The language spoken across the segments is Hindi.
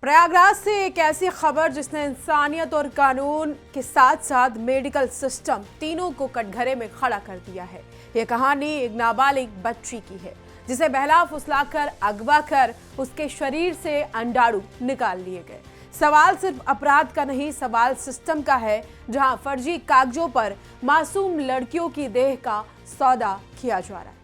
प्रयागराज से एक ऐसी खबर जिसने इंसानियत और कानून के साथ साथ मेडिकल सिस्टम तीनों को कटघरे में खड़ा कर दिया है। यह कहानी एक नाबालिग बच्ची की है जिसे बहला फुसलाकर अगवा कर उसके शरीर से अंडाणु निकाल लिए गए। सवाल सिर्फ अपराध का नहीं, सवाल सिस्टम का है, जहां फर्जी कागजों पर मासूम लड़कियों की देह का सौदा किया जा रहा है।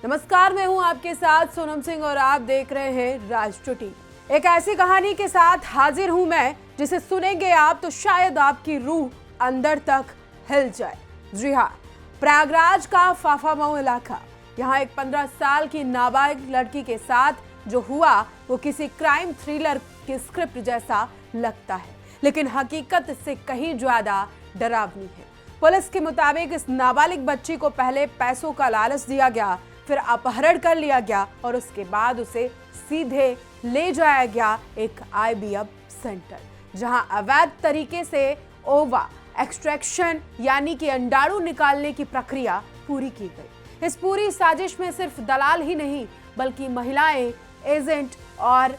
नमस्कार, मैं हूं आपके साथ सोनम सिंह और आप देख रहे हैं राजचुटी। एक ऐसी कहानी के साथ हाजिर हूं मैं जिसे सुनेंगे आप तो शायद आपकी रूह अंदर तक हिल जाए। जी हां, प्रयागराज का फाफामऊ इलाका। यहां एक 15 साल की नाबालिग लड़की के साथ जो हुआ वो किसी क्राइम थ्रिलर की स्क्रिप्ट जैसा लगता है, लेकिन हकीकत इससे कहीं ज्यादा डरावनी है। पुलिस के मुताबिक इस नाबालिग बच्ची को पहले पैसों का लालच दिया गया, फिर अपहरण कर लिया गया और उसके बाद उसे सीधे ले जाया गया एक आईवीएफ सेंटर, जहां अवैध तरीके से ओवा एक्सट्रैक्शन यानी कि अंडाणु निकालने की प्रक्रिया पूरी की गई। इस पूरी साजिश में सिर्फ दलाल ही नहीं बल्कि महिलाएं, एजेंट और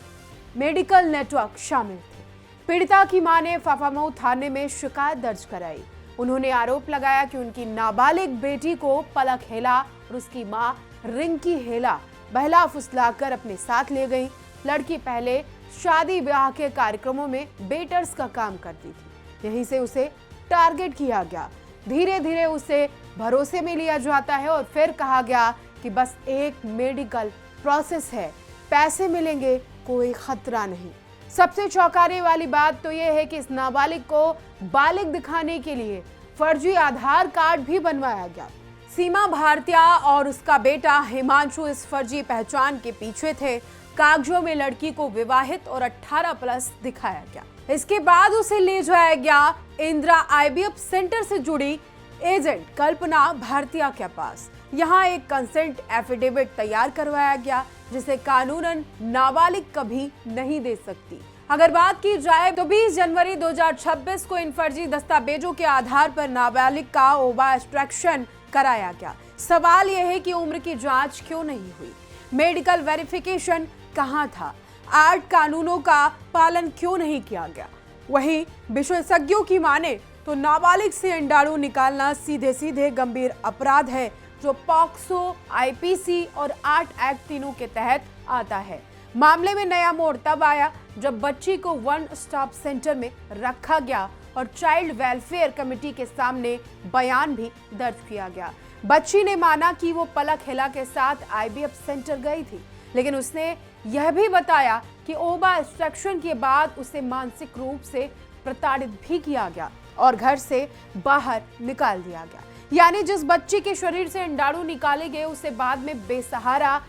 मेडिकल नेटवर्क शामिल थे। पीड़िता की मां ने फाफामऊ थाने में शिकायत दर्ज कराई। उन्होंने आरोप लगाया कि उनकी नाबालिग बेटी को पलक हेला और उसकी मां रिंकी हेला बहला फुसलाकर अपने साथ ले गई। लड़की पहले शादी ब्याह के कार्यक्रमों में वेटर्स का काम करती थी, यहीं से उसे टारगेट किया गया। धीरे धीरे उसे भरोसे में लिया जाता है और फिर कहा गया कि बस एक मेडिकल प्रोसेस है, पैसे मिलेंगे, कोई खतरा नहीं। सबसे चौंकाने वाली बात तो यह है कि इस नाबालिग को बालिग दिखाने के लिए फर्जी आधार कार्ड भी बनवाया गया। सीमा भारतीय और उसका बेटा हिमांशु इस फर्जी पहचान के पीछे थे। कागजों में लड़की को विवाहित और 18+ दिखाया गया। इसके बाद उसे ले जाया गया इंदिरा आईवीएफ सेंटर से जुड़ी एजेंट कल्पना भारतीय के पास। यहाँ एक कंसेंट एफिडेविट तैयार करवाया गया जिसे कानूनन नाबालिग कभी नहीं दे सकती। अगर बात की जाए तो 20 जनवरी 2026 को इन फर्जी दस्तावेजों के आधार पर नाबालिग का ओवा एक्सट्रैक्शन कराया गया। सवाल यह है कि उम्र की जांच क्यों नहीं हुई, मेडिकल वेरिफिकेशन कहां था, आर्ट कानूनों का पालन क्यों नहीं किया गया। वहीं विशेषज्ञों की माने तो नाबालिग से अंडाणु निकालना सीधे सीधे गंभीर अपराध है जो पॉक्सो, आईपीसी और आर्ट एक्ट तीनों के तहत आता है। मामले में नया मोड़ तब आया जब बच्ची को वन स्टॉप सेंटर में रखा गया और चाइल्ड वेलफेयर कमेटी के सामने बयान भी दर्ज किया गया। बच्ची ने माना कि वो पलक हेला के साथ आईवीएफ सेंटर गई थी, लेकिन उसने यह भी बताया कि ओवा एक्सट्रैक्शन के बाद उसे मानसिक रूप से प्रताड़ित भी किया गया और घर से बाहर निकाल दिया गया। यानी जिस बच्ची के शरीर से अंडाणु निकाले गए उसे बाद में बेसहारा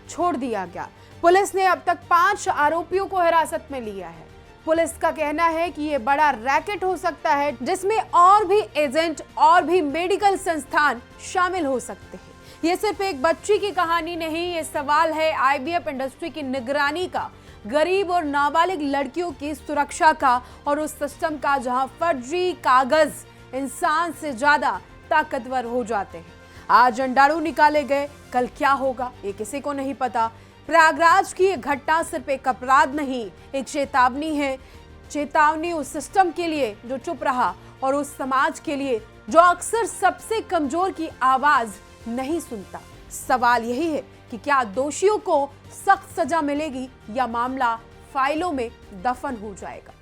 छोड़ दिया गया। पुलिस ने अब तक 5 आरोपियों को हिरासत में लिया है। पुलिस का कहना है कि ये बड़ा रैकेट हो सकता है जिसमें और भी एजेंट और भी मेडिकल संस्थान शामिल हो सकते हैं। ये सिर्फ एक बच्ची की कहानी नहीं, ये सवाल है आईवीएफ इंडस्ट्री की निगरानी का, गरीब और नाबालिग लड़कियों की सुरक्षा का और उस सिस्टम का जहां फर्जी कागज इंसान से ज्यादा ताकतवर हो जाते हैं। आज अंडाणु निकाले गए, कल क्या होगा ये किसी को नहीं पता। प्रयागराज की एक घटना सिर्फ एक अपराध नहीं, एक चेतावनी है। चेतावनी उस सिस्टम के लिए जो चुप रहा और उस समाज के लिए जो अक्सर सबसे कमजोर की आवाज नहीं सुनता। सवाल यही है कि क्या दोषियों को सख्त सजा मिलेगी या मामला फाइलों में दफन हो जाएगा।